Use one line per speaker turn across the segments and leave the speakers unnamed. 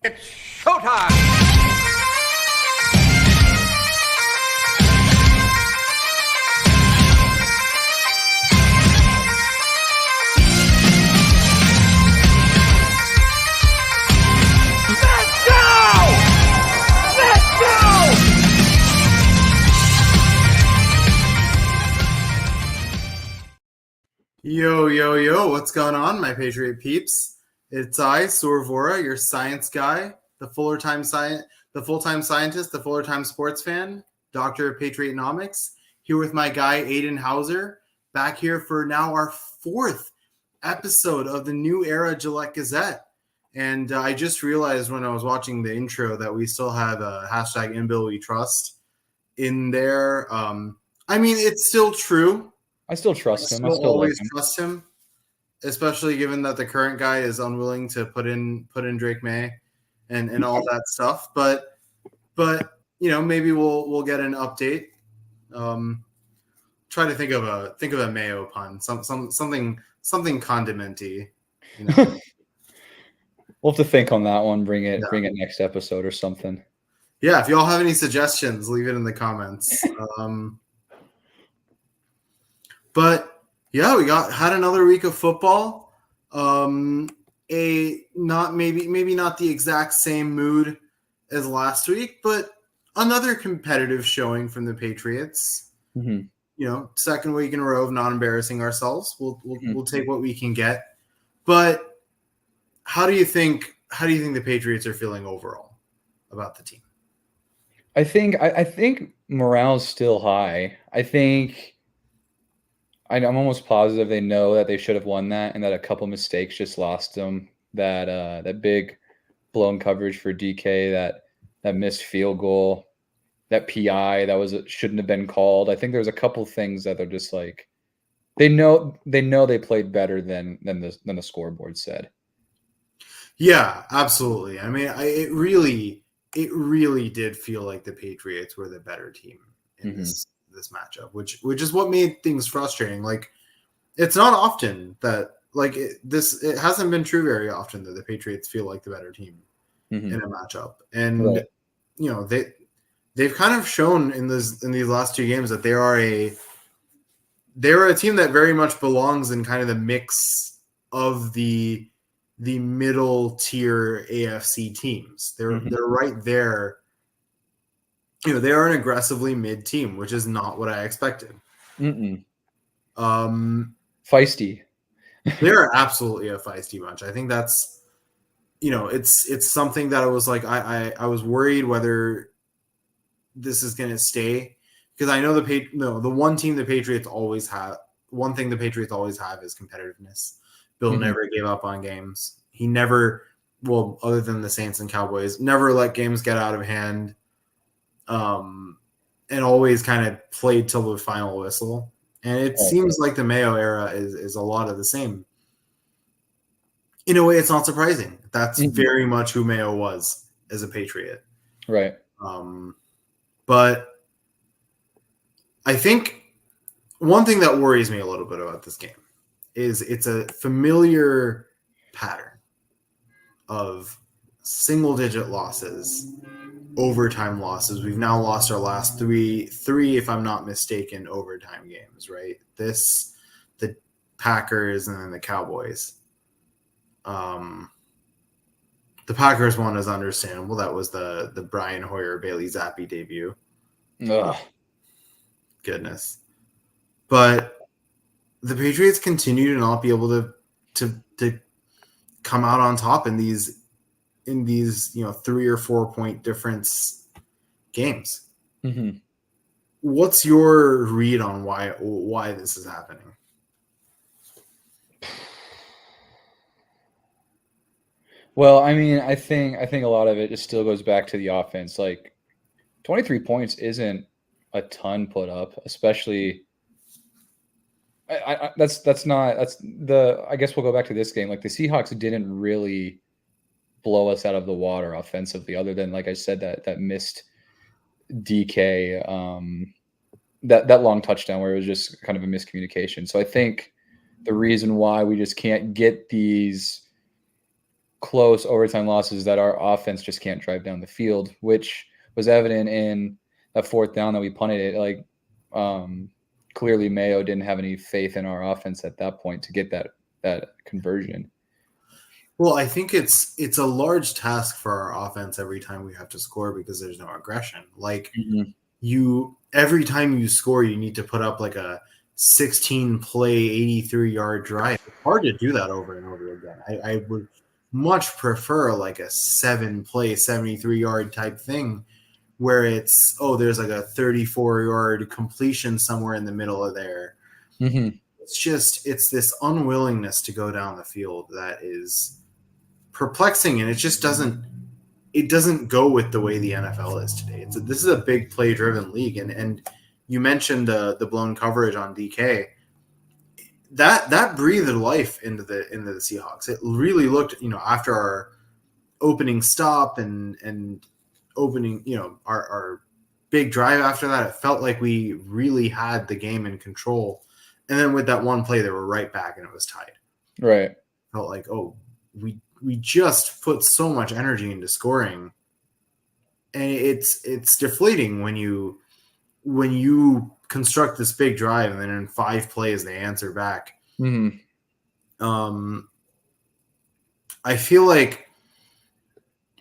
It's showtime! Let's go! Let's go!
Yo, what's going on, my Patriot peeps? It's I, Soor your science guy, the full-time scientist, the full-time sports fan, Doctor of Patriotonomics, here with my guy, Aiden Hauser, back here for now our fourth episode of the new era Gillette Gazette. And I just realized when I was watching the intro that we still have a hashtag #InBillWeTrust in there. I mean, it's still true.
I still trust him.
I still always trust him, especially given that the current guy is unwilling to put in Drake May and all that stuff. But you know, maybe we'll get an update. Try to think of a mayo pun, something condimenty. You know.
We'll have to think on that one. Bring it next episode or something.
Yeah, if y'all have any suggestions, leave it in the comments. But yeah, we had another week of football. Maybe not the exact same mood as last week, but another competitive showing from the Patriots.
Mm-hmm.
You know, second week in a row of not embarrassing ourselves. We'll take what we can get. But how do you think the Patriots are feeling overall about the team?
I think morale's still high. I'm almost positive they know that they should have won that, and that a couple mistakes just lost them. That big blown coverage for DK, that missed field goal, that PI that shouldn't have been called. I think there's a couple things that they're just like they know they played better than the scoreboard said.
Yeah, absolutely. I mean, it really did feel like the Patriots were the better team in this matchup, which is what made things frustrating. Like, it's not often that it hasn't been true very often that the Patriots feel like the better team in a matchup. And
right.
You know, they've kind of shown in these last two games that they're a team that very much belongs in kind of the mix of the middle tier AFC teams. They're right there. You know, they are an aggressively mid team, which is not what I expected.
Feisty.
They're absolutely a feisty bunch. I think that's, you know, it's something that I was like, I was worried whether this is going to stay, because I know the one thing the Patriots always have is competitiveness. Bill never gave up on games. He never, well, other than the Saints and Cowboys, never let games get out of hand. And always kind of played till the final whistle. And it seems like the Mayo era is a lot of the same. In a way, it's not surprising. That's very much who Mayo was as a Patriot.
Right.
But I think one thing that worries me a little bit about this game is it's a familiar pattern of single-digit losses, overtime losses. We've now lost our last three, if I'm not mistaken, overtime games, right? The Packers and then the Cowboys. The Packers one is understandable. That was the Brian Hoyer Bailey Zappi debut.
Ugh.
Goodness. But the Patriots continue to not be able to come out on top in these, you know, 3 or 4 point difference games. What's your read on why this is happening?
Well, I mean, I think a lot of it just still goes back to the offense. Like, 23 points isn't a ton put up, especially. I guess we'll go back to this game. Like, the Seahawks didn't really blow us out of the water offensively, other than, like I said, that missed DK, that long touchdown where it was just kind of a miscommunication. So I think the reason why we just can't get these close overtime losses that our offense just can't drive down the field, which was evident in that fourth down that we punted it. Like, clearly Mayo didn't have any faith in our offense at that point to get that conversion.
Well, I think it's a large task for our offense every time we have to score because there's no aggression. Like every time you score, you need to put up like a 16 play, 83-yard drive. It's hard to do that over and over again. I would much prefer like a 7-play, 73-yard type thing where it's, there's like a 34-yard completion somewhere in the middle of there. It's this unwillingness to go down the field that is perplexing, and it just doesn't go with the way the NFL is today. This is a big play driven league, and you mentioned the blown coverage on DK. That breathed life into the Seahawks. It really looked, after our opening stop and opening, our big drive after that, it felt like we really had the game in control. And then with that one play, they were right back and it was tied.
Right.
Felt like, we just put so much energy into scoring, and it's deflating when you construct this big drive and then in 5 plays they answer back. I feel like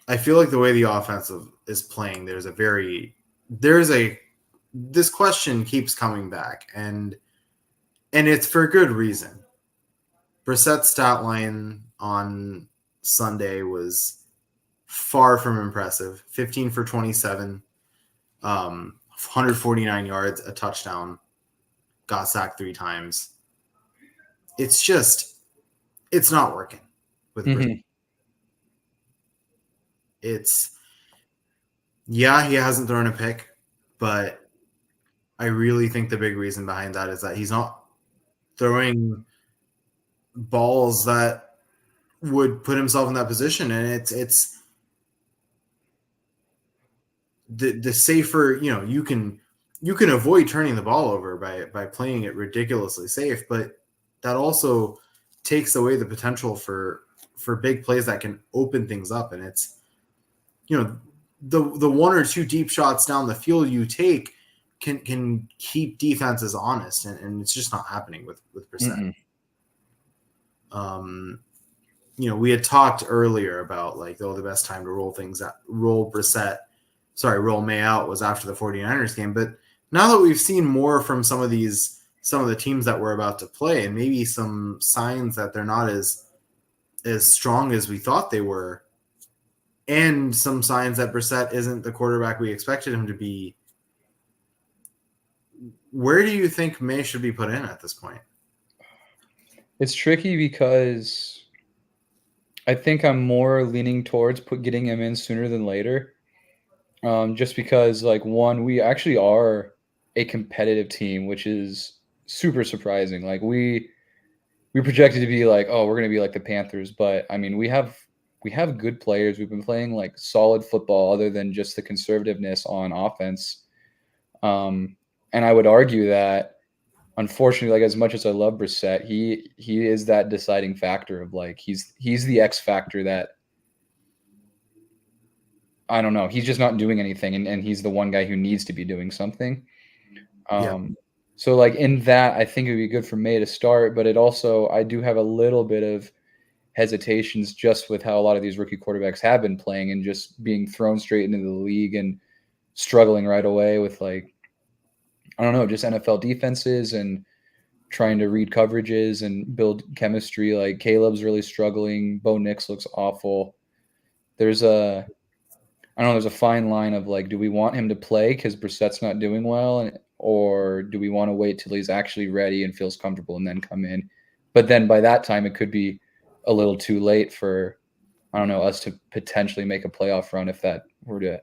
the way the offense is playing, this question keeps coming back, and it's for good reason. Brissett's stat line on Sunday was far from impressive. 15 for 27, 149 yards, a touchdown, got sacked 3 times. It's not working with Brissett. He hasn't thrown a pick, but I really think the big reason behind that is that he's not throwing balls that would put himself in that position, and it's the safer, you can avoid turning the ball over by playing it ridiculously safe, but that also takes away the potential for big plays that can open things up. And it's, the 1 or 2 deep shots down the field you take can keep defenses honest, and it's just not happening with Brissett. We had talked earlier about like, the best time to roll May out was after the 49ers game. But now that we've seen more from some of the teams that we're about to play, and maybe some signs that they're not as strong as we thought they were, and some signs that Brissett isn't the quarterback we expected him to be, where do you think May should be put in at this point?
It's tricky because I think I'm more leaning towards getting him in sooner than later. Just because, like, one, we actually are a competitive team, which is super surprising. Like, we projected to be like, we're going to be like the Panthers, but I mean, we have good players. We've been playing like solid football other than just the conservativeness on offense. And I would argue that, unfortunately, like, as much as I love Brissett, he is that deciding factor of like, he's the X factor that, I don't know, he's just not doing anything, and he's the one guy who needs to be doing something. So like, in that, I think it would be good for May to start, but I do have a little bit of hesitations just with how a lot of these rookie quarterbacks have been playing and just being thrown straight into the league and struggling right away with, like, I don't know, just NFL defenses and trying to read coverages and build chemistry. Like, Caleb's really struggling. Bo Nix looks awful. There's a fine line of like, do we want him to play because Brissett's not doing well, or do we want to wait till he's actually ready and feels comfortable and then come in? But then by that time, it could be a little too late for, I don't know, us to potentially make a playoff run if that were to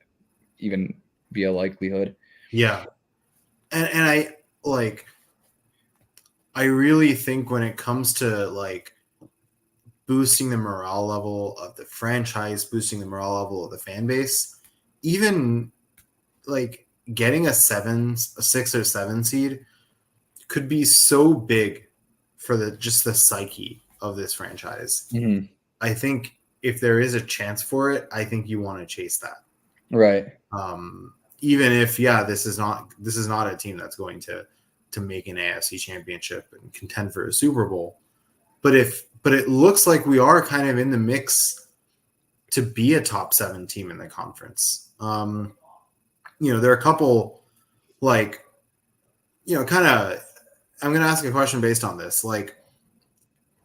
even be a likelihood.
Yeah. And I really think when it comes to like boosting the morale level of the franchise, boosting the morale level of the fan base, even like getting a 6 or 7 seed could be so big for the psyche of this franchise.
Mm-hmm.
I think if there is a chance for it, I think you want to chase that.
Right.
Even if, this is not a team that's going to make an AFC championship and contend for a Super Bowl. But it looks like we are kind of in the mix to be a top 7 team in the conference. There are a couple kind of, I'm going to ask a question based on this. Like,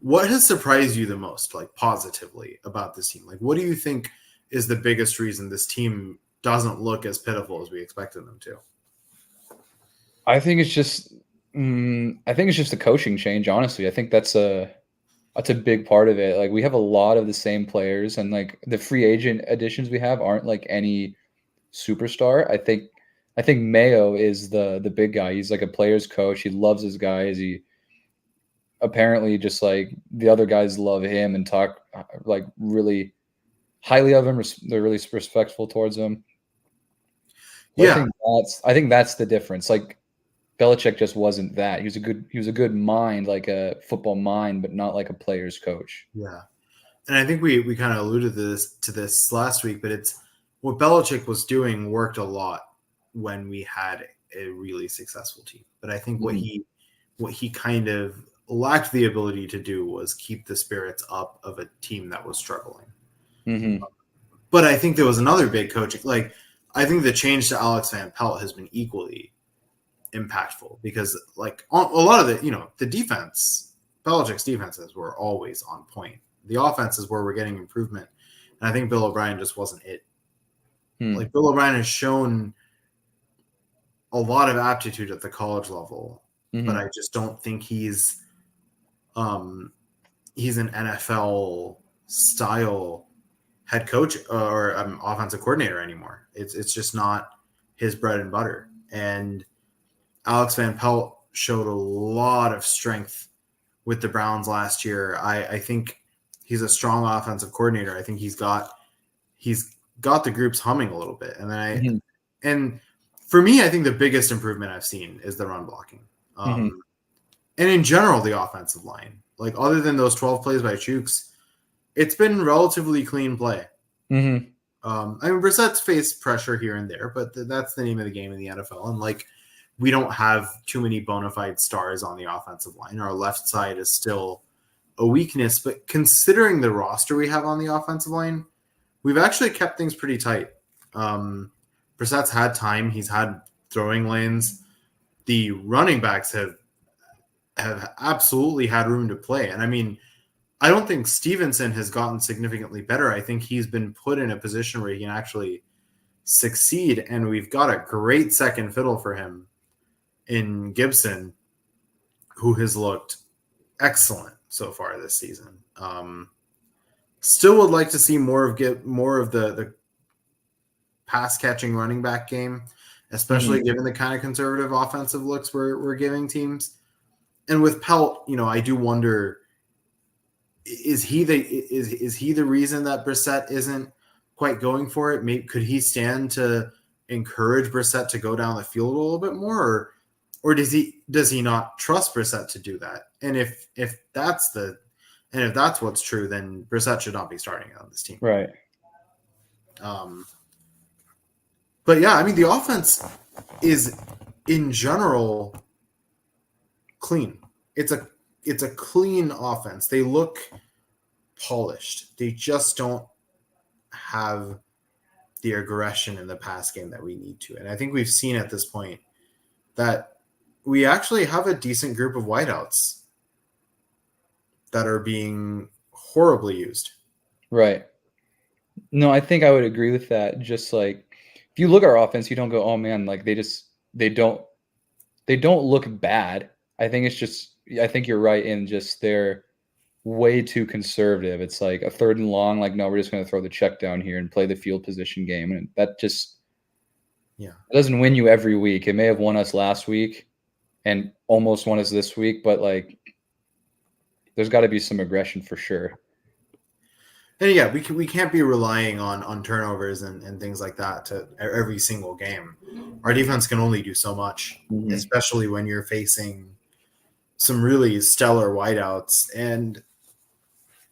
what has surprised you the most, like positively about this team? Like, what do you think is the biggest reason this team doesn't look as pitiful as we expected them to?
I think it's just the coaching change. Honestly, I think that's a big part of it. Like, we have a lot of the same players, and like the free agent additions we have aren't like any superstar. I think Mayo is the big guy. He's like a player's coach. He loves his guys. He apparently just like the other guys love him and talk like really highly of him. They're really respectful towards him. But I think that's the difference. Like, Belichick just wasn't that. He was a good mind, like a football mind, but not like a player's coach.
Yeah. And I think we kind of alluded to this last week, but it's what Belichick was doing worked a lot when we had a really successful team. But I think what he kind of lacked the ability to do was keep the spirits up of a team that was struggling.
Mm-hmm.
But I think there was another big coaching. Like, I think the change to Alex Van Pelt has been equally impactful because, like, a lot of the defense, Belichick's defenses were always on point. The offense is where we're getting improvement, and I think Bill O'Brien just wasn't it. Like, Bill O'Brien has shown a lot of aptitude at the college level, but I just don't think he's an NFL style head coach or offensive coordinator anymore. It's just not his bread and butter. And Alex Van Pelt showed a lot of strength with the Browns last year. I think he's a strong offensive coordinator. I think he's got the groups humming a little bit. And then and for me, I think the biggest improvement I've seen is the run blocking. And in general, the offensive line. Like, other than those 12 plays by Chooks, it's been relatively clean play.
Mm-hmm.
I mean, Brissett's faced pressure here and there, but that's the name of the game in the NFL. And, like, we don't have too many bona fide stars on the offensive line. Our left side is still a weakness, but considering the roster we have on the offensive line, we've actually kept things pretty tight. Brissett's had time. He's had throwing lanes. The running backs have absolutely had room to play. And I mean, I don't think Stevenson has gotten significantly better. I think he's been put in a position where he can actually succeed. And we've got a great second fiddle for him in Gibson, who has looked excellent so far this season. Still would like to see more of the pass catching running back game, especially given the kind of conservative offensive looks we're giving teams. And with Pelt, I do wonder, is he the reason that Brissett isn't quite going for it? Maybe could he stand to encourage Brissett to go down the field a little bit more, or does he not trust Brissett to do that? And if that's what's true, then Brissett should not be starting on this team.
Right.
But yeah, I mean, the offense is in general clean. It's a clean offense. They look polished. They just don't have the aggression in the pass game that we need to. And I think we've seen at this point that we actually have a decent group of wideouts that are being horribly used.
Right. No, I think I would agree with that. Just like, if you look at our offense, you don't go, oh man, like they don't look bad. I think you're right in just they're way too conservative. It's like a 3rd and long, like, no, we're just going to throw the check down here and play the field position game. And that just, it doesn't win you every week. It may have won us last week and almost won us this week, but like, there's got to be some aggression for sure.
And yeah, we can't be relying on turnovers and things like that to every single game. Our defense can only do so much, especially when you're facing some really stellar wideouts and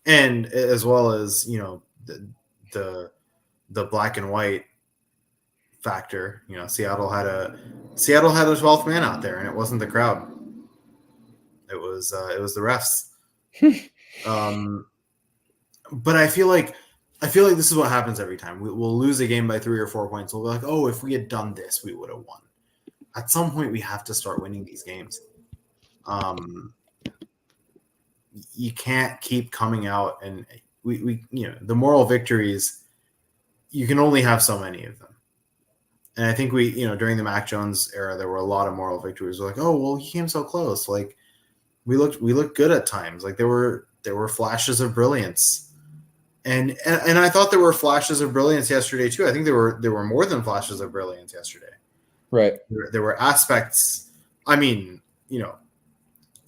as well as the black and white factor. Seattle had a 12th man out there, and it wasn't the crowd. It was the refs. But I feel like this is what happens every time. We'll lose a game by 3 or 4 points. We'll be like, oh, if we had done this, we would have won. At some point, we have to start winning these games. You can't keep coming out, and we the moral victories, you can only have so many of them. And I think during the Mac Jones era, there were a lot of moral victories. We're like, oh, well, he came so close. Like we looked good at times. Like there were flashes of brilliance. And I thought there were flashes of brilliance yesterday too. I think there were more than flashes of brilliance yesterday.
Right.
There were aspects. I mean,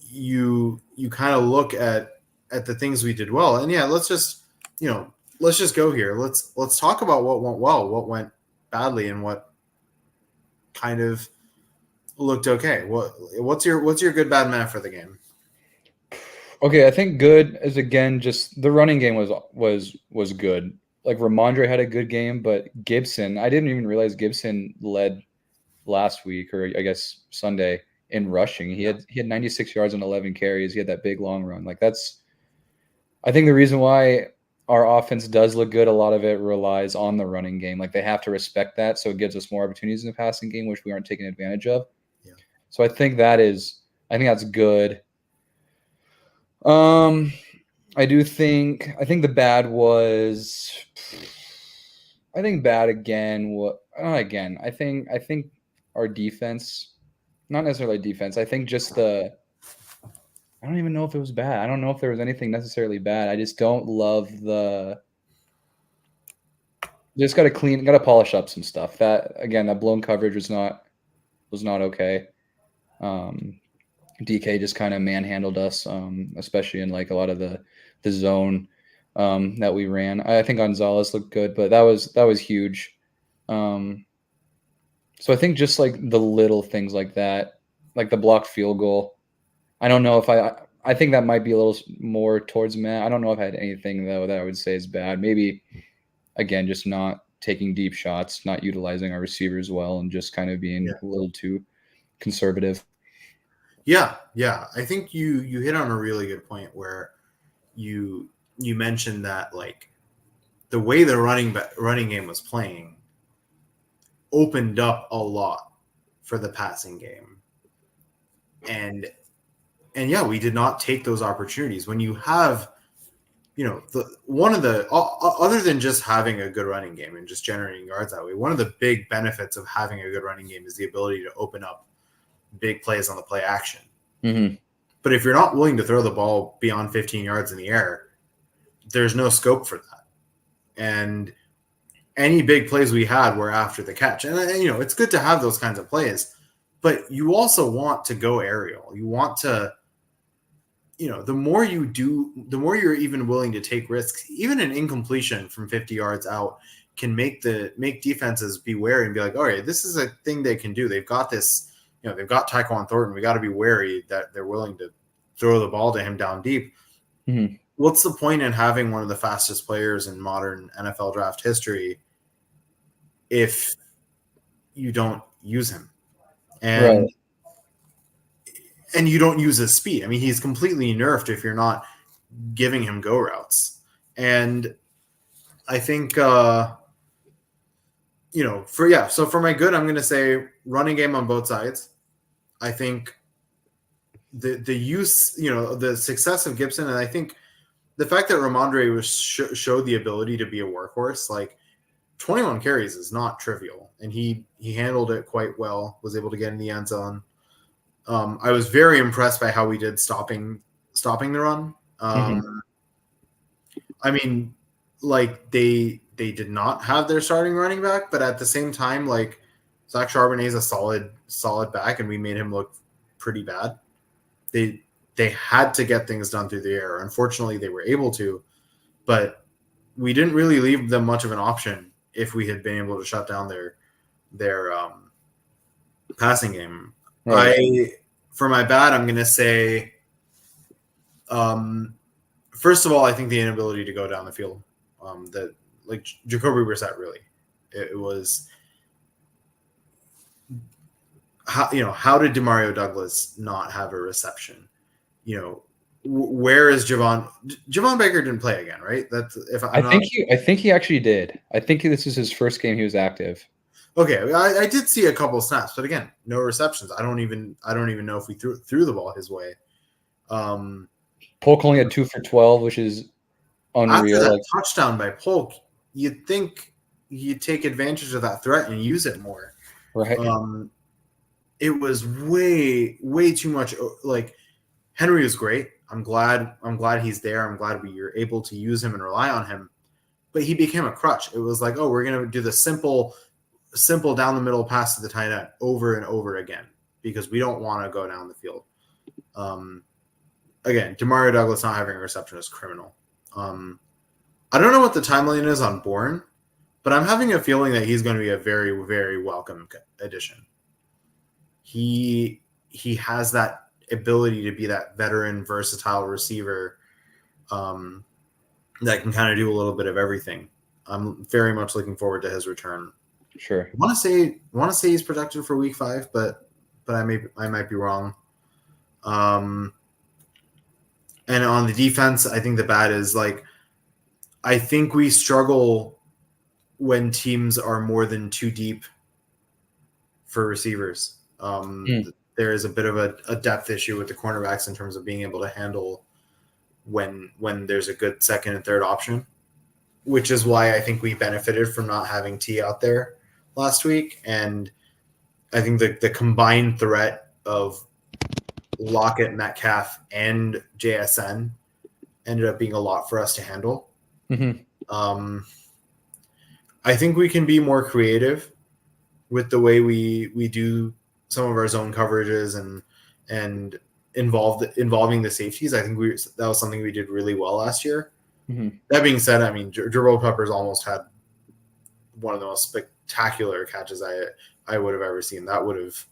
you kind of look at the things we did well, and let's just go here. Let's talk about what went well, what went badly, and what kind of looked okay. What's your good bad man for the game?
Okay, I think good is, again, just the running game was good. Like Ramondre had a good game, but Gibson, I didn't even realize Gibson led last week, or I guess Sunday, in rushing. He had 96 yards and 11 carries. He had that big long run. Like I think the reason why our offense does look good, a lot of it relies on the running game. Like they have to respect that, so it gives us more opportunities in the passing game, which we aren't taking advantage of.
Yeah.
So I think that's good. I think the bad was, I think bad again. I think our defense, not necessarily defense. I think just I don't even know if it was bad. I don't know if there was anything necessarily bad. I just don't love just got to polish up some stuff. That, again, that blown coverage was not okay. DK just kind of manhandled us, especially in like a lot of the zone that we ran. I think Gonzalez looked good, but that was huge. So I think just like the little things like that, like the blocked field goal. I don't know if I think that might be a little more towards Matt. I don't know if I had anything though that I would say is bad. Maybe, again, just not taking deep shots, not utilizing our receivers well, and just kind of being a little too conservative.
Yeah. I think you hit on a really good point where you mentioned that, like, the way the running game was playing opened up a lot for the passing game. And we did not take those opportunities. When you have, other than just having a good running game and just generating yards that way, one of the big benefits of having a good running game is the ability to open up big plays on the play action.
Mm-hmm.
But if you're not willing to throw the ball beyond 15 yards in the air, there's no scope for that. And any big plays we had were after the catch. And it's good to have those kinds of plays, but you also want to go aerial. You want to, the more you do, the more you're even willing to take risks. Even an incompletion from 50 yards out can make defenses be wary and be like, all right, this is a thing they can do. They've got this, they've got Tyquan Thornton. We got to be wary that they're willing to throw the ball to him down deep.
Mm-hmm.
What's the point in having one of the fastest players in modern NFL draft history if you don't use him? And you don't use his speed. I mean, he's completely nerfed if you're not giving him go routes. And I think, so for my good, I'm going to say running game on both sides. I think the use, the success of Gibson, and I think the fact that Ramondre showed the ability to be a workhorse, like 21 carries is not trivial, and he handled it quite well, was able to get in the end zone. I was very impressed by how we did stopping the run. I mean, like they did not have their starting running back, but at the same time, like Zach Charbonnet is a solid back, and we made him look pretty bad. They had to get things done through the air. Unfortunately, they were able to, but we didn't really leave them much of an option if we had been able to shut down their passing game. Right. For my bad, I'm going to say, first of all, I think the inability to go down the field That like Jacoby Brissett really, it was how did Demario Douglas not have a reception? Where is Javon? Javon Baker didn't play again, right? That's if I'm not.
I think he actually did. I think this is his first game he was active.
Okay, I did see a couple snaps, but again, no receptions. I don't even know if we threw the ball his way.
Polk only had 2 for 12, which is unreal.
After that touchdown by Polk, you'd think he'd take advantage of that threat and use it more.
Right.
It was way too much. Like Henry was great. I'm glad he's there. I'm glad we were able to use him and rely on him. But he became a crutch. It was like, oh, we're gonna do the simple down the middle pass to the tight end over and over again because we don't want to go down the field. Again, Demario Douglas not having a reception is criminal. I don't know what the timeline is on Bourne, but I'm having a feeling that he's going to be a very, very welcome addition. He has that ability to be that veteran, versatile receiver that can kind of do a little bit of everything. I'm very much looking forward to his return.
Sure.
I want to say he's protected for week 5, but I might be wrong. And on the defense, I think the bad is like I think we struggle when teams are more than 2 deep for receivers. There is a bit of a depth issue with the cornerbacks in terms of being able to handle when there's a good second and third option, which is why I think we benefited from not having T out there last week. And I think the combined threat of Lockett, Metcalf, and JSN ended up being a lot for us to handle.
Mm-hmm.
I think we can be more creative with the way we do some of our zone coverages and involving the safeties. I think that was something we did really well last year.
Mm-hmm.
That being said, I mean, Jabril Peppers almost had one of the most spectacular catches I would have ever seen. That would have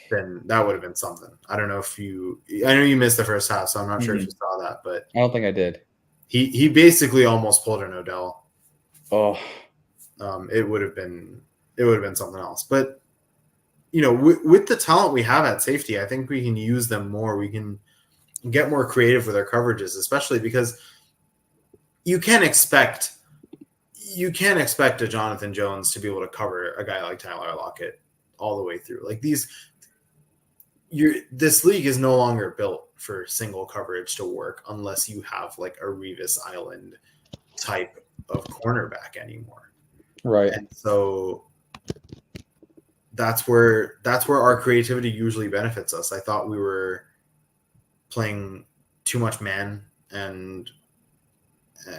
been something. I don't know if I know you missed the first half, so I'm not sure if you saw that, but
I don't think I did.
He basically almost pulled an Odell.
Oh,
it would have been something else. But with the talent we have at safety, I think we can use them more. We can get more creative with our coverages, especially because you can't expect a Jonathan Jones to be able to cover a guy like Tyler Lockett all the way through. Like this league is no longer built for single coverage to work unless you have like a Revis Island type of cornerback anymore.
right.
And so that's where our creativity usually benefits us. I thought we were playing too much man, and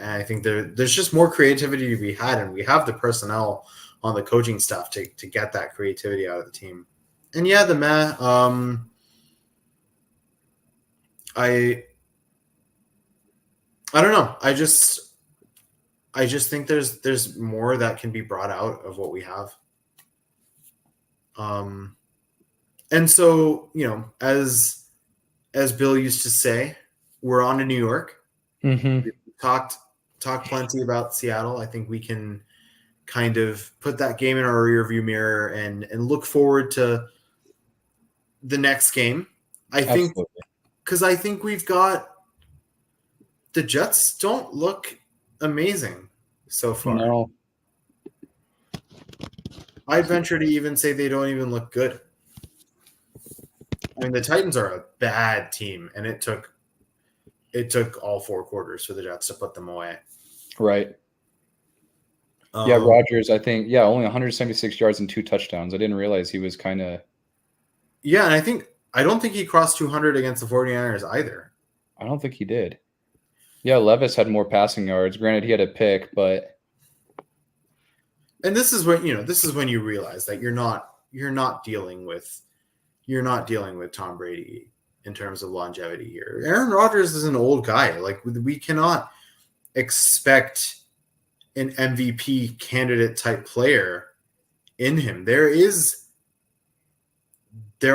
I think there's just more creativity to be had, and we have the personnel on the coaching staff to get that creativity out of the team. And yeah, the I don't know. I just think there's more that can be brought out of what we have. And so, as Bill used to say, we're on to New York.
Mm-hmm.
We talked plenty about Seattle. I think we can kind of put that game in our rearview mirror and look forward to the next game. I think because I think we've got the Jets don't look amazing so far.
No.
I'd venture to even say they don't even look good. I mean, the Titans are a bad team, and it took all 4 quarters for the Jets to put them away.
Right. Yeah, Rodgers, I think, only 176 yards and 2 touchdowns. I didn't realize he was kind of...
Yeah, and I don't think he crossed 200 against the 49ers either.
I don't think he did. Yeah, Levis had more passing yards. Granted, he had a pick, but...
And this is when you realize that you're not dealing with Tom Brady in terms of longevity here. Aaron Rodgers is an old guy. Like, we cannot expect an MVP candidate type player in him. There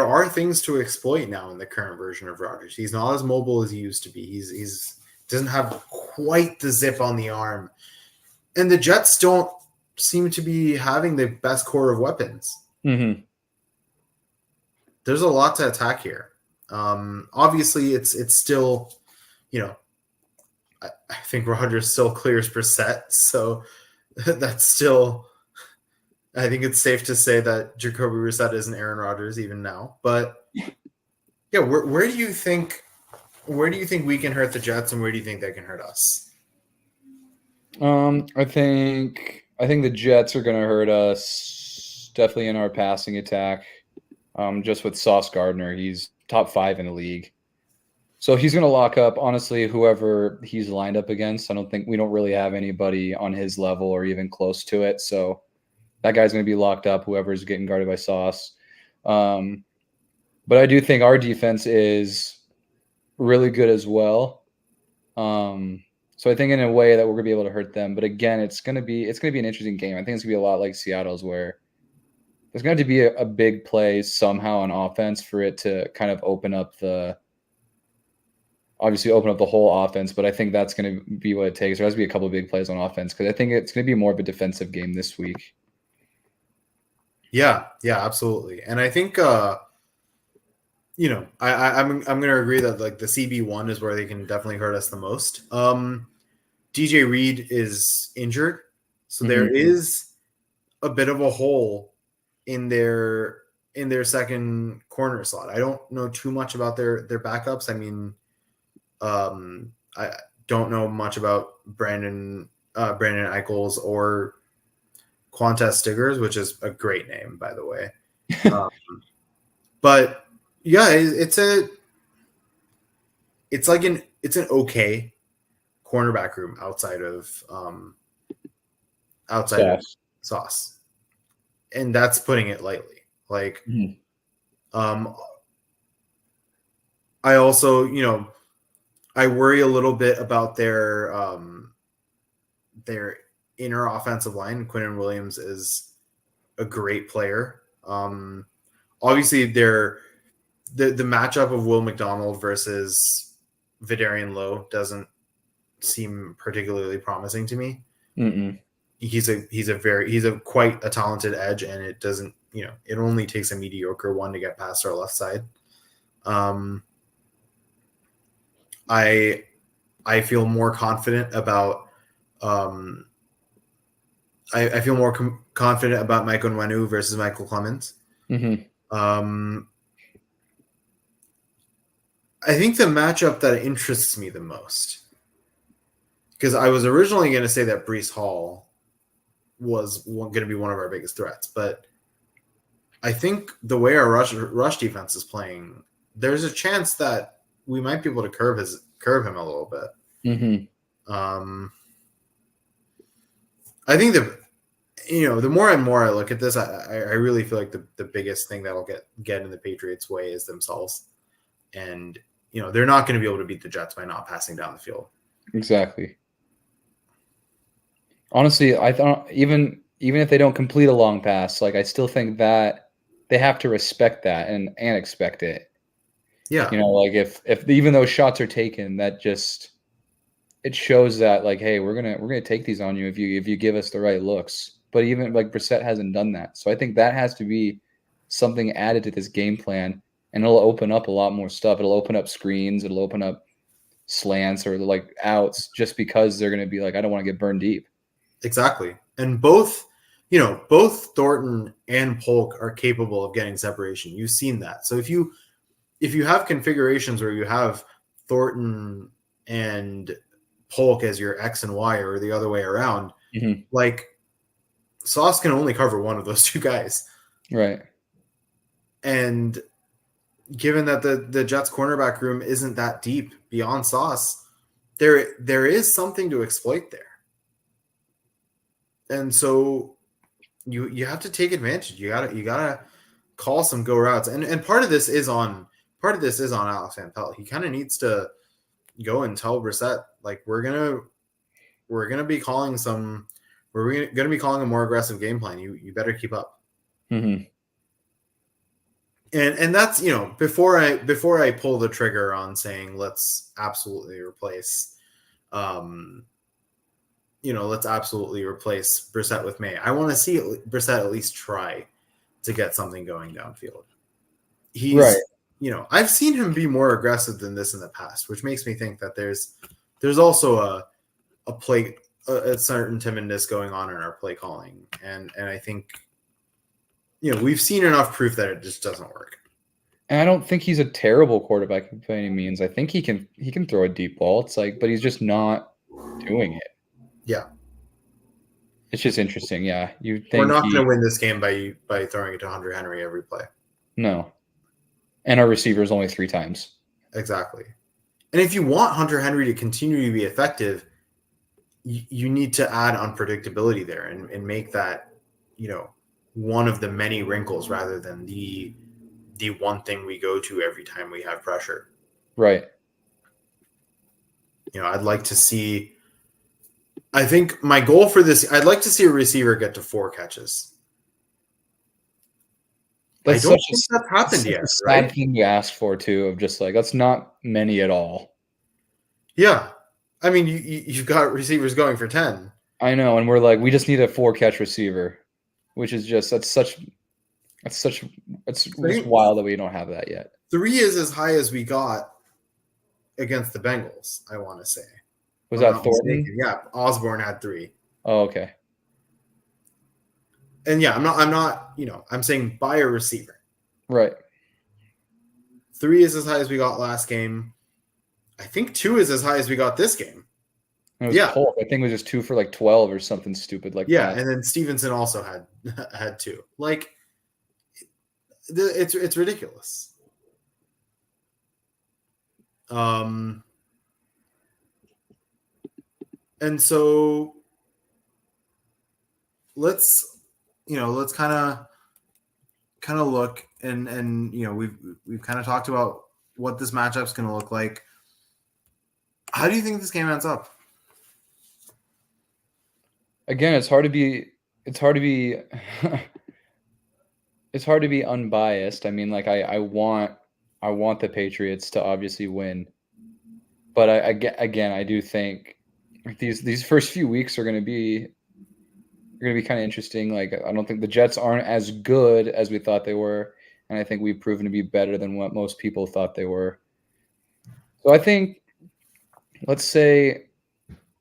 are things to exploit now in the current version of Rodgers. He's not as mobile as he used to be. He's doesn't have quite the zip on the arm And the Jets don't seem to be having the best core of weapons.
Mm-hmm.
There's a lot to attack here. Obviously, it's still, I think Rodgers still clears Brissett, so that's still. I think it's safe to say that Jacoby Brissett isn't Aaron Rodgers even now. But yeah, where do you think we can hurt the Jets, and where do you think they can hurt us?
I think the Jets are going to hurt us definitely in our passing attack. Just with Sauce Gardner, he's top 5 in the league. So he's going to lock up, honestly, whoever he's lined up against. We don't really have anybody on his level or even close to it. So that guy's going to be locked up, whoever's getting guarded by Sauce. But I do think our defense is really good as well. So I think in a way that we're going to be able to hurt them. But again, it's going to be an interesting game. I think it's going to be a lot like Seattle's, where there's going to be a big play somehow on offense for it to kind of open up the whole offense. But I think that's going to be what it takes. There has to be a couple of big plays on offense, because I think it's going to be more of a defensive game this week.
Yeah, absolutely. And I think I'm going to agree that like the CB1 is where they can definitely hurt us the most. DJ Reed is injured, so there is a bit of a hole in their second corner slot. I don't know too much about their backups. I mean, I don't know much about Brandon Eichels or Quantez Stiggers, which is a great name, by the way. But yeah, it's an okay cornerback room outside of Sauce, and that's putting it lightly. Like, I also, I worry a little bit about their inner offensive line. Quinnen Williams is a great player. Obviously, the matchup of Will McDonald versus Vidarian Lowe doesn't seem particularly promising to me.
Mm-mm.
He's quite a talented edge, and it doesn't, it only takes a mediocre one to get past our left side. I feel more confident about I feel more confident about Mike Onwenu versus Michael Clemens.
Mm-hmm.
I think the matchup that interests me the most, because I was originally going to say that Breece Hall was going to be one of our biggest threats, but I think the way our rush defense is playing, there's a chance that we might be able to curve him a little bit.
Mm-hmm.
I think the more and more I look at this, I really feel like the biggest thing that'll get in the Patriots' way is themselves. And, they're not going to be able to beat the Jets by not passing down the field.
Exactly. Honestly, I thought even if they don't complete a long pass, like, I still think that they have to respect that and expect it.
Yeah.
Like if even those shots are taken, that just, it shows that, like, hey, we're gonna take these on you if you give us the right looks. But even like Brissett hasn't done that, so I think that has to be something added to this game plan, and it'll open up a lot more stuff. It'll open up screens, it'll open up slants or like outs, just because they're gonna be like, I don't want to get burned deep.
Exactly, and both Thornton and Polk are capable of getting separation. You've seen that. So if you have configurations where you have Thornton and Polk as your X and Y, or the other way around, like, Sauce can only cover one of those two guys.
Right.
And given that the Jets cornerback room isn't that deep beyond Sauce, there is something to exploit there. And so you have to take advantage. You gotta call some go routes. And part of this is on Alex Van Pelt. He kind of needs to go and tell Brissett, like, we're gonna be calling a more aggressive game plan. You better keep up.
Mm-hmm.
And that's, before I pull the trigger on saying let's absolutely replace let's absolutely replace Brissett with May. I want to see Brissett at least try to get something going downfield.
Right.
I've seen him be more aggressive than this in the past, which makes me think that there's also a certain timidness going on in our play calling, and I think we've seen enough proof that it just doesn't work.
And I don't think he's a terrible quarterback by any means. I think he can throw a deep ball. It's like, but he's just not doing it.
Yeah.
It's just interesting. Yeah. You think
we're not going to win this game by throwing it to Hunter Henry every play.
No. And our receivers only 3 times.
Exactly. And if you want Hunter Henry to continue to be effective, you need to add unpredictability there and make that, one of the many wrinkles rather than the one thing we go to every time we have pressure.
Right.
I'd like to see, I think my goal for this, I'd like to see a receiver get to 4 catches. I don't think that's happened yet, right?
Sad thing you asked for too, of just like, that's not many at all.
Yeah. I mean, you've got receivers going for 10.
I know. And we're like, we just need a 4-catch receiver, which is just, it's wild that we don't have that yet.
3 is as high as we got against the Bengals, I want to say.
Was that Thornton?
Yeah, Osborne had 3.
Oh, okay.
And yeah, I'm not, I'm saying buy a receiver.
Right.
3 is as high as we got last game. I think 2 is as high as we got this game.
It was Polk. I think it was just 2 for like 12 or something stupid like that.
Yeah, and then Stevenson also had 2. Like, it's ridiculous. And so let's kind of look and we've kind of talked about what this matchup's going to look like. How do you think this game ends up?
Again, it's hard to be unbiased. I mean, like I want the Patriots to obviously win, but I do think these first few weeks are going to be kind of interesting. Like, I don't think the Jets aren't as good as we thought they were, and I think we've proven to be better than what most people thought they were. So I think, let's say,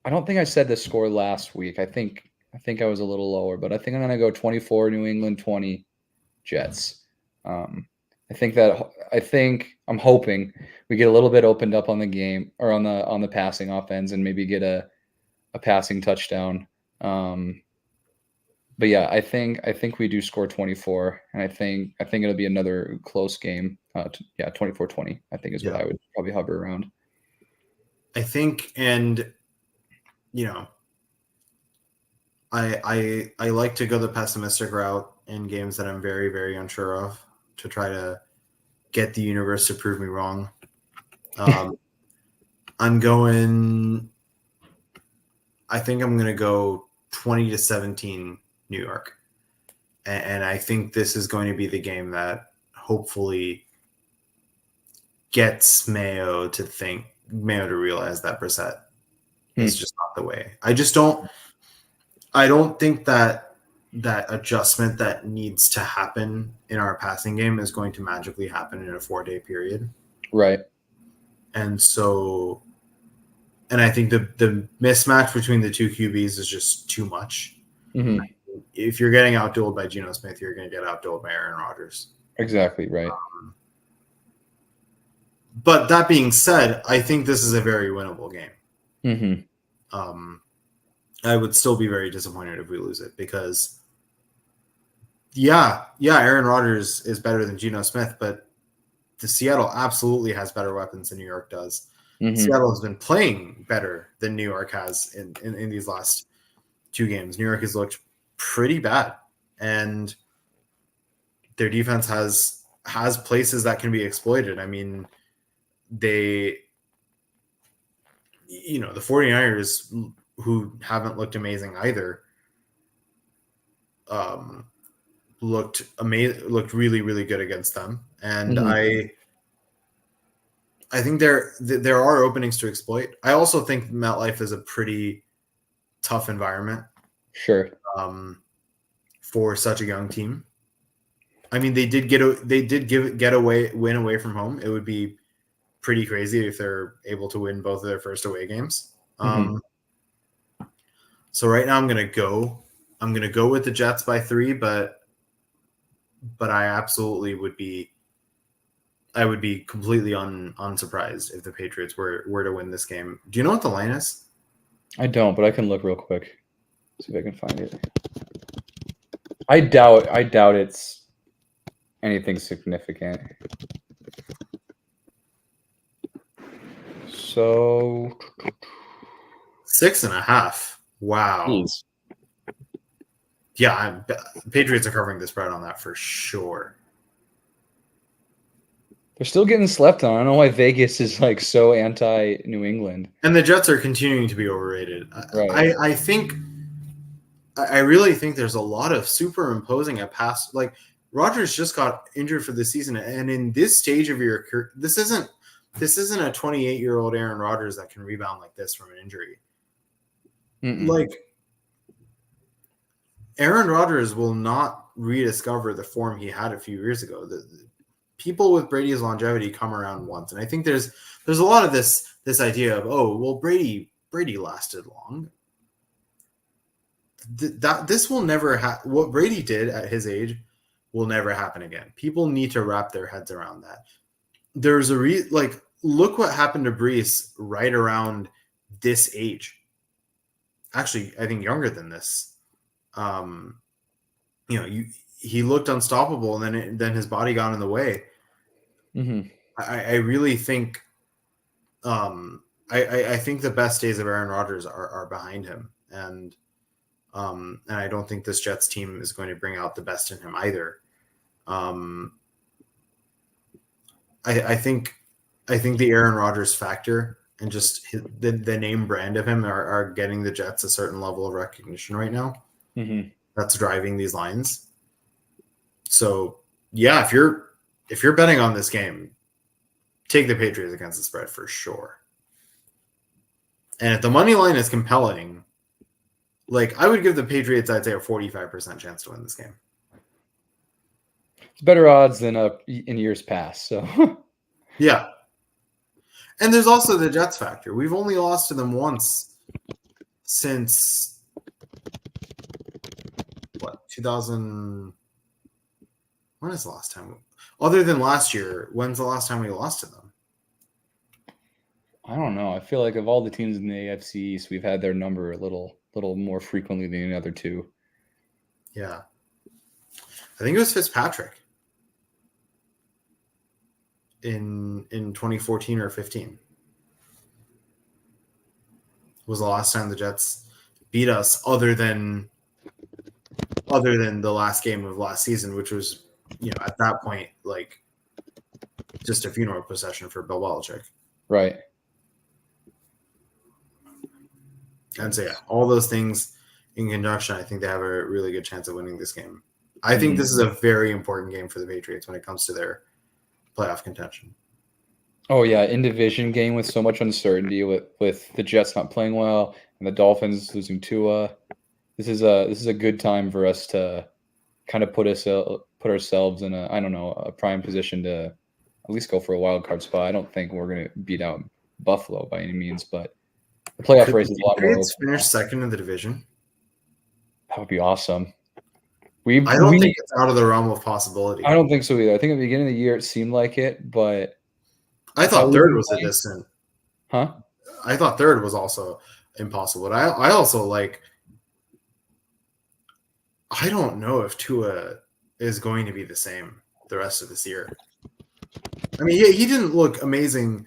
I don't think I said the score last week. I think I was a little lower, but I think I'm going to go 24 New England, 20 Jets. I'm hoping we get a little bit opened up on the game or on the passing offense and maybe get a passing touchdown. But yeah, I think we do score 24, and I think it'll be another close game. 24-20, I think is what I would probably hover around.
I think, and I like to go the pessimistic route in games that I'm very, very unsure of to try to get the universe to prove me wrong. I'm going to go 20-17 New York. And I think this is going to be the game that hopefully gets Mayo to realize that Brissett is just not the way. I don't think that adjustment that needs to happen in our passing game is going to magically happen in a 4-day period.
Right.
And so, and I think the mismatch between the two QBs is just too much.
Mm-hmm.
If you're getting outdueled by Geno Smith, you're going to get outdueled by Aaron Rodgers.
Exactly, right.
But that being said, I think this is a very winnable game.
Mm-hmm.
I would still be very disappointed if we lose it because, Aaron Rodgers is better than Geno Smith, but the Seattle absolutely has better weapons than New York does. Mm-hmm. Seattle has been playing better than New York has in these last 2 games. New York has looked pretty bad, and their defense has places that can be exploited. I mean, the 49ers, who haven't looked amazing either, looked really, really good against them. And mm-hmm. I think there are openings to exploit. I also think MetLife is a pretty tough environment
Sure.
for such a young team. I mean, they did win away from home. It would be pretty crazy if they're able to win both of their first away games. So right now I'm gonna go with the Jets by 3, but I absolutely would be completely unsurprised if the Patriots were to win this game. Do you know what the line is?
I don't, but I can look real quick. See if I can find it. I doubt it's anything significant. So
6.5. Wow.
geez.
Yeah, Patriots are covering the spread on that for sure.
They're still getting slept on. I don't know why Vegas is like so anti New England.
And the Jets are continuing to be overrated.
Right.
I really think there's a lot of superimposing a pass. Like Rodgers just got injured for the season, and in this stage of your career, this isn't a 28-year-old Aaron Rodgers that can rebound like this from an injury. Like Aaron Rodgers will not rediscover the form he had a few years ago. The people with Brady's longevity come around once, and I think there's a lot of this idea of, oh, well, Brady lasted long. This will never happen. What Brady did at his age will never happen again. People need to wrap their heads around that. There's look what happened to Brees right around this age. Actually, I think younger than this. He looked unstoppable, and then his body got in the way. I really think, I think the best days of Aaron Rodgers are behind him, and I don't think this Jets team is going to bring out the best in him either. I think the Aaron Rodgers factor and just the name brand of him are getting the Jets a certain level of recognition right now. That's driving these lines. So yeah, if you're betting on this game, take the Patriots against the spread for sure. And if the money line is compelling, like I would give the Patriots, I'd say a 45% chance to win this game.
It's better odds than in years past. So
yeah. And there's also the Jets factor. We've only lost to them once since 2000. When is the last time? Other than last year, when's the last time we lost to them?
I don't know. I feel like of all the teams in the AFC East, we've had their number a little more frequently than the other two.
Yeah. I think it was Fitzpatrick in 2014 or 15. Was the last time the Jets beat us other than the last game of last season, which was, at that point, like just a funeral procession for Bill Belichick.
Right.
And so, yeah, all those things in conjunction, I think they have a really good chance of winning this game. I think this is a very important game for the Patriots when it comes to their playoff contention.
Oh, yeah, in division game with so much uncertainty with the Jets not playing well and the Dolphins losing Tua. This is a good time for us to kind of put ourselves in a prime position to at least go for a wild card spot. I don't think we're going to beat out Buffalo by any means, but the playoff race is a lot more open.
Finish second in the division.
That would be awesome.
I don't think it's out of the realm of possibility.
I don't think so either. I think at the beginning of the year it seemed like it, but
I thought third was a distant.
Huh?
I thought third was also impossible. But I also I don't know if Tua is going to be the same the rest of this year. I mean, he didn't look amazing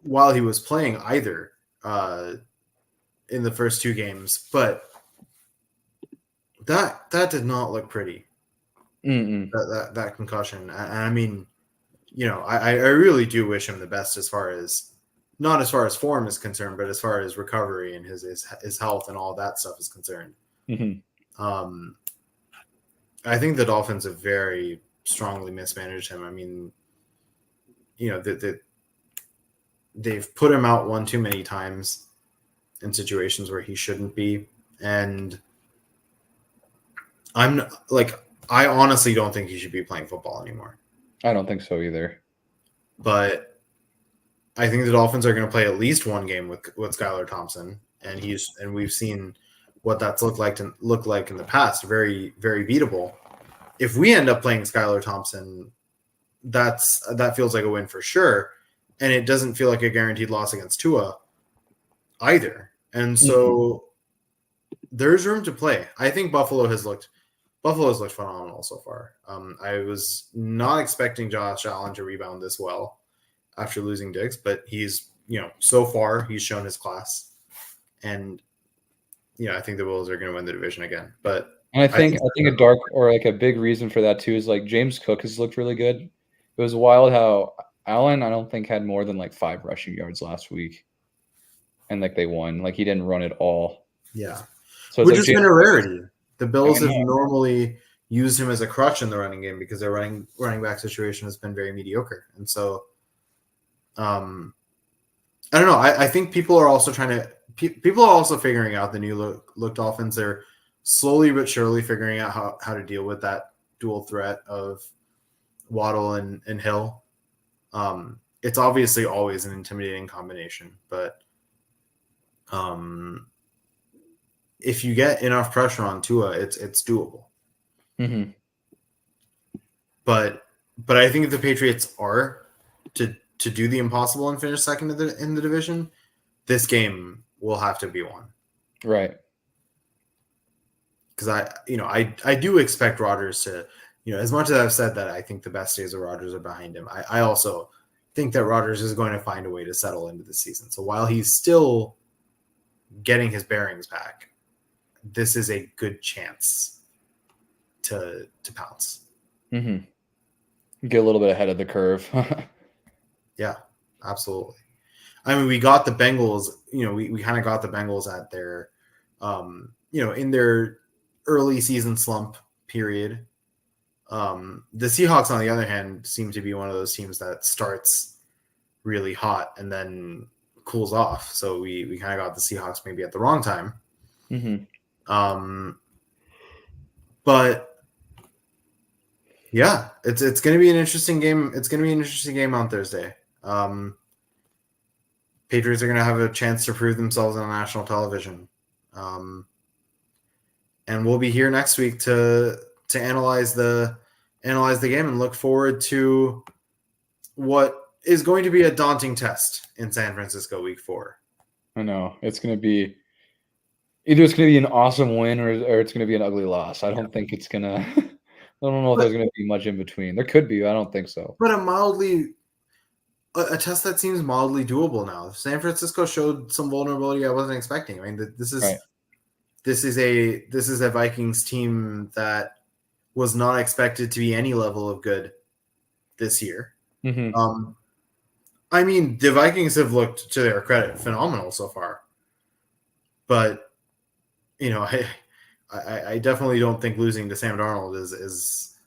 while he was playing either in the first two games, but that did not look pretty. That concussion. I mean, I really do wish him the best not as far as form is concerned, but as far as recovery and his health and all that stuff is concerned. I think the Dolphins have very strongly mismanaged him. I mean, they've put him out one too many times in situations where he shouldn't be. And I honestly don't think he should be playing football anymore.
I don't think so either.
But I think the Dolphins are going to play at least one game with Skylar Thompson, and we've seen what that's looked like in the past. Very, very beatable. If we end up playing Skylar Thompson, that feels like a win for sure, and it doesn't feel like a guaranteed loss against Tua either. And so there's room to play. I think Buffalo has looked phenomenal so far. I was not expecting Josh Allen to rebound this well after losing Diggs, but he's, so far he's shown his class, and I think the Wolves are going to win the division again. But
and I think a dark or like a big reason for that too is like James Cook has looked really good. It was wild how Allen, I don't think, had more than like 5 rushing yards last week, and like they won. Like he didn't run at all.
Yeah,
so
which
like
has been a rarity. The Bills have normally used him as a crutch in the running game because their running back situation has been very mediocre. And so, I don't know. I think people are also figuring out the new look Dolphins. They're slowly but surely figuring out how to deal with that dual threat of Waddle and Hill. It's obviously always an intimidating combination, but if you get enough pressure on Tua, it's doable.
Mm-hmm.
But I think if the Patriots are to do the impossible and finish second in the division, this game will have to be won.
Right.
Because I do expect Rodgers to, as much as I've said that I think the best days of Rodgers are behind him, I also think that Rodgers is going to find a way to settle into the season. So while he's still getting his bearings back, this is a good chance to pounce.
Mm-hmm. Get a little bit ahead of the curve.
Yeah, absolutely. I mean, we got the Bengals, we kind of got the Bengals at their, in their early season slump period. The Seahawks, on the other hand, seem to be one of those teams that starts really hot and then cools off. So we kind of got the Seahawks maybe at the wrong time.
Mm-hmm.
But yeah, it's going to be an interesting game. It's going to be an interesting game on Thursday. Patriots are going to have a chance to prove themselves on national television. And we'll be here next week to analyze the game and look forward to what is going to be a daunting test in San Francisco week 4.
I know. It's going to be either an awesome win or it's going to be an ugly loss. I don't think it's going to I don't know if there's going to be much in between. There could be. I don't think so.
But a test that seems mildly doable now. San Francisco showed some vulnerability I wasn't expecting. I mean, this is a Vikings team that was not expected to be any level of good this year.
Mm-hmm.
I mean, the Vikings have looked, to their credit, phenomenal so far. But I definitely don't think losing to Sam Darnold is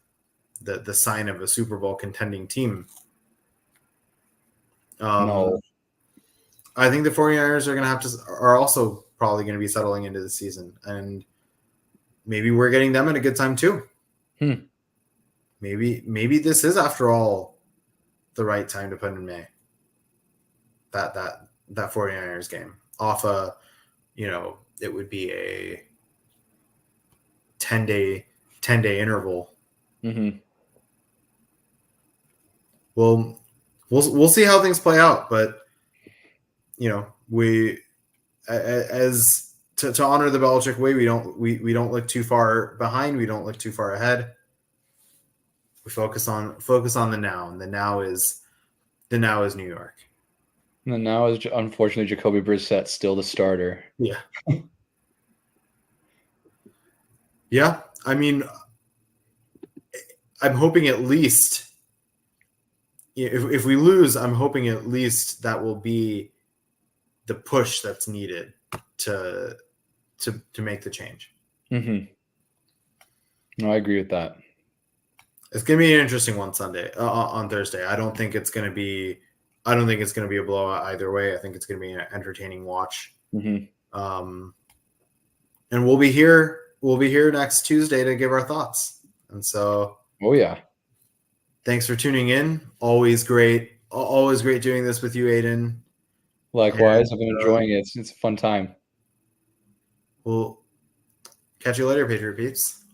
the sign of a Super Bowl contending team.
No.
I think the 49ers are also probably going to be settling into the season, and maybe we're getting them at a good time too. Maybe this is, after all, the right time to put in May. That 49ers game off it would be a 10-day interval.
Mm-hmm.
Well, we'll see how things play out, but we as to honor the Belichick way, we don't look too far behind, we don't look too far ahead. We focus on the now, and the now is New York.
And then now is unfortunately Jacoby Brissett still the starter.
Yeah. Yeah, I mean, I'm hoping at least if we lose, I'm hoping at least that will be the push that's needed to make the change.
Mm-hmm. No, I agree with that.
It's going to be an interesting one on Thursday. I don't think it's going to be a blowout either way. I think it's going to be an entertaining watch.
Mm-hmm.
And we'll be here. We'll be here next Tuesday to give our thoughts. And so,
Oh yeah.
thanks for tuning in. Always great doing this with you, Aiden.
Likewise,
And,
I've been enjoying it. It's a fun time.
We'll catch you later, Patriot Peeps.